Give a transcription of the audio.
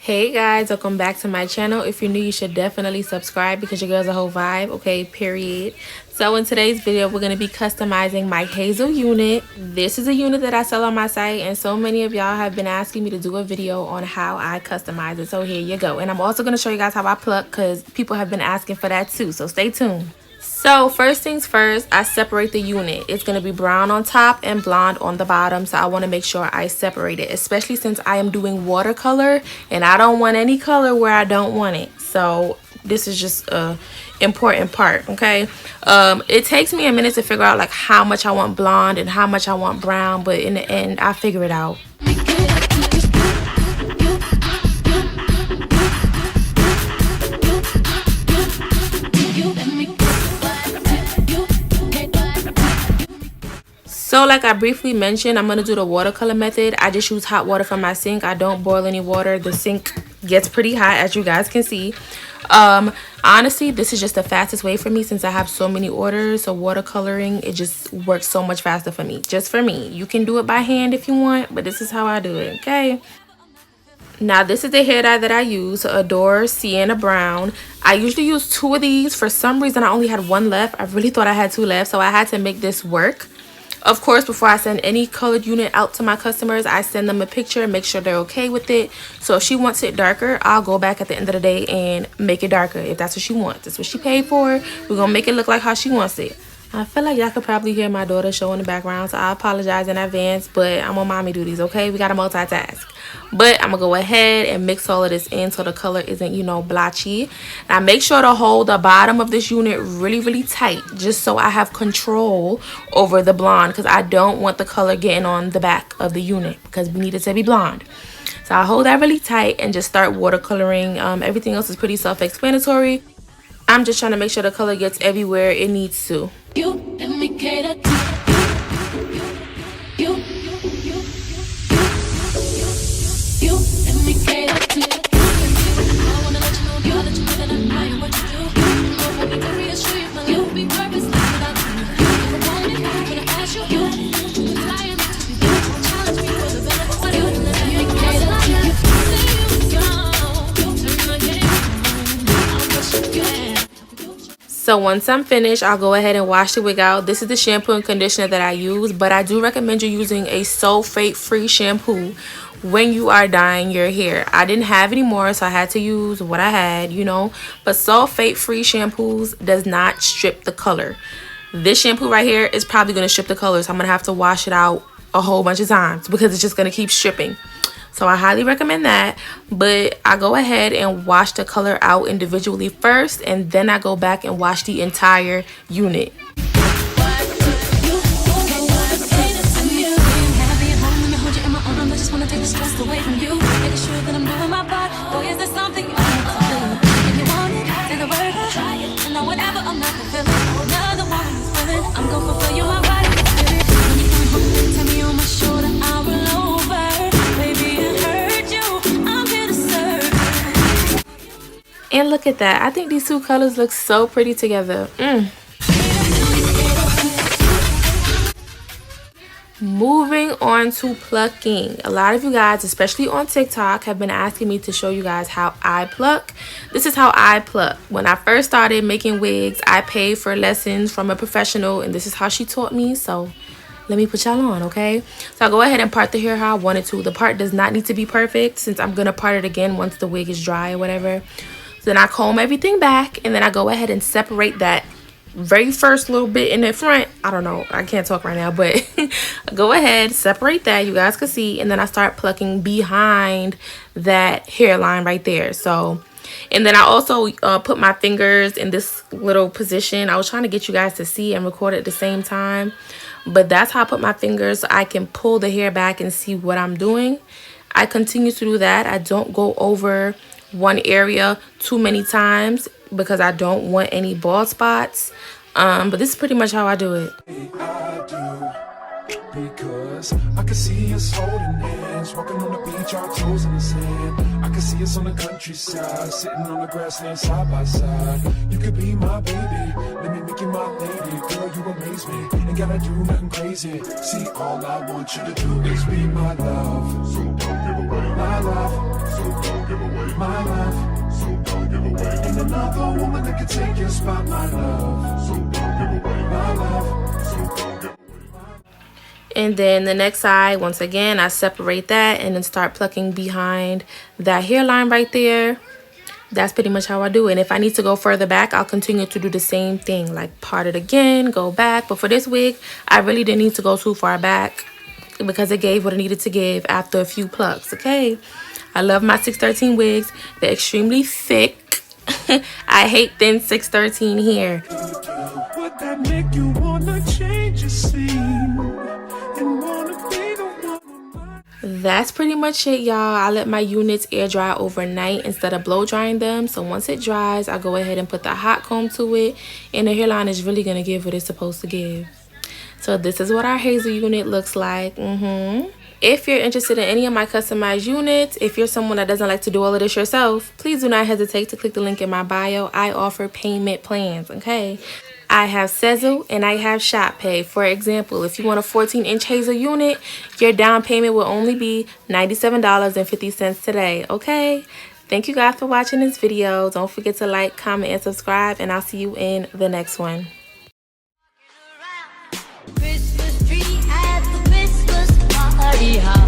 Hey guys, welcome back to my channel. If you're new, you should definitely subscribe because your girl's a whole vibe, okay, period. So in today's video, we're going to be customizing my hazel unit. This is a unit that I sell on my site, and so many of y'all have been asking me to do a video on how I customize it. So here you go. And I'm also going to show you guys how I pluck because people have been asking for that too, so stay tuned. So first things first, I separate the unit. It's going to be brown on top and blonde on the bottom. So I want to make sure I separate it, especially since I am doing watercolor and I don't want any color where I don't want it. So this is just a important part, okay? It takes me a minute to figure out like how much I want blonde and how much I want brown, but in the end, I figure it out. So like I briefly mentioned, I'm going to do the watercolor method. I just use hot water from my sink. I don't boil any water. The sink gets pretty hot, as you guys can see. Honestly, this is just the fastest way for me since I have so many orders. So watercoloring, it just works so much faster for me. Just for me. You can do it by hand if you want, but this is how I do it, okay? Now this is the hair dye that I use, Adore Sienna Brown. I usually use 2 of these. For some reason, I only had 1 left. I really thought I had 2 left, so I had to make this work. Of course, before I send any colored unit out to my customers, I send them a picture and make sure they're okay with it. So if she wants it darker, I'll go back at the end of the day and make it darker. If that's what she wants, that's what she paid for. We're going to make it look like how she wants it. I feel like y'all could probably hear my daughter show in the background, so I apologize in advance, but I'm on mommy duties, okay? We got to multitask. But I'm going to go ahead and mix all of this in so the color isn't, you know, blotchy. Now make sure to hold the bottom of this unit really, really tight, just so I have control over the blonde, because I don't want the color getting on the back of the unit because we need it to be blonde. So I hold that really tight and just start watercoloring. Everything else is pretty self-explanatory. I'm just trying to make sure the color gets everywhere it needs to. You and me cater to you and me cater to I wanna let you know that you better than I am what you do. I need to reassure you my life will be purposeless without you. If I want it, I'm gonna ask you. You desire me to be there. Challenge me for the better. What you let me cater to you. Turn my game on. I'll push you. So once I'm finished, I'll go ahead and wash the wig out. This is the shampoo and conditioner that I use, but I do recommend you using a sulfate-free shampoo when you are dyeing your hair. I didn't have any more, so I had to use what I had, you know. But sulfate-free shampoos does not strip the color. This shampoo right here is probably going to strip the color, so I'm going to have to wash it out a whole bunch of times because it's just going to keep stripping. So I highly recommend that, but I go ahead and wash the color out individually first, and then I go back and wash the entire unit. And look at that. I think these 2 colors look so pretty together. Moving on to plucking. A lot of you guys, especially on TikTok, have been asking me to show you guys how I pluck. This is how I pluck. When I first started making wigs, I paid for lessons from a professional, and this is how she taught me. So let me put y'all on, okay? So I'll go ahead and part the hair how I want it to. The part does not need to be perfect since I'm going to part it again once the wig is dry or whatever. Then I comb everything back, and then I go ahead and separate that very first little bit in the front. I don't know, I can't talk right now, but go ahead, separate that, you guys can see, and then I start plucking behind that hairline right there. So, and then I also put my fingers in this little position. I was trying to get you guys to see and record at the same time, but that's how I put my fingers so I can pull the hair back and see what I'm doing. I continue to do that. I don't go over one area too many times because I don't want any bald spots. But this is pretty much how I do it. Because I can see us holding hands, walking on the beach, our toes in the sand. I can see us on the countryside, sitting on the grassland side by side. You could be my baby, let me make you my lady. Girl, you amaze me, ain't gotta do nothing crazy. See, all I want you to do is be my love. So don't give away my love. So don't give away my love. So don't give away. And another woman that can take your spot, my love. So don't give away, my love. So don't give away. And then the next side, once again, I separate that and then start plucking behind that hairline right there. That's pretty much how I do it. And if I need to go further back, I'll continue to do the same thing, like part it again, go back. But for this wig, I really didn't need to go too far back because it gave what it needed to give after a few plucks, okay? I love my 613 wigs. They're extremely thick. I hate thin 613 hair. Would that make you wanna change your scene and wanna be the one? That's pretty much it, y'all. I let my units air dry overnight instead of blow drying them. So once it dries, I go ahead and put the hot comb to it, and the hairline is really gonna give what it's supposed to give. So this is what our hazel unit looks like. If you're interested in any of my customized units, if you're someone that doesn't like to do all of this yourself, please do not hesitate to click the link in my bio. I offer payment plans, okay? I have Sezzle and I have Shop Pay. For example, if you want a 14-inch hazel unit, your down payment will only be $97.50 today, okay? Thank you guys for watching this video. Don't forget to like, comment, and subscribe, and I'll see you in the next one. Christmas tree at the Christmas party.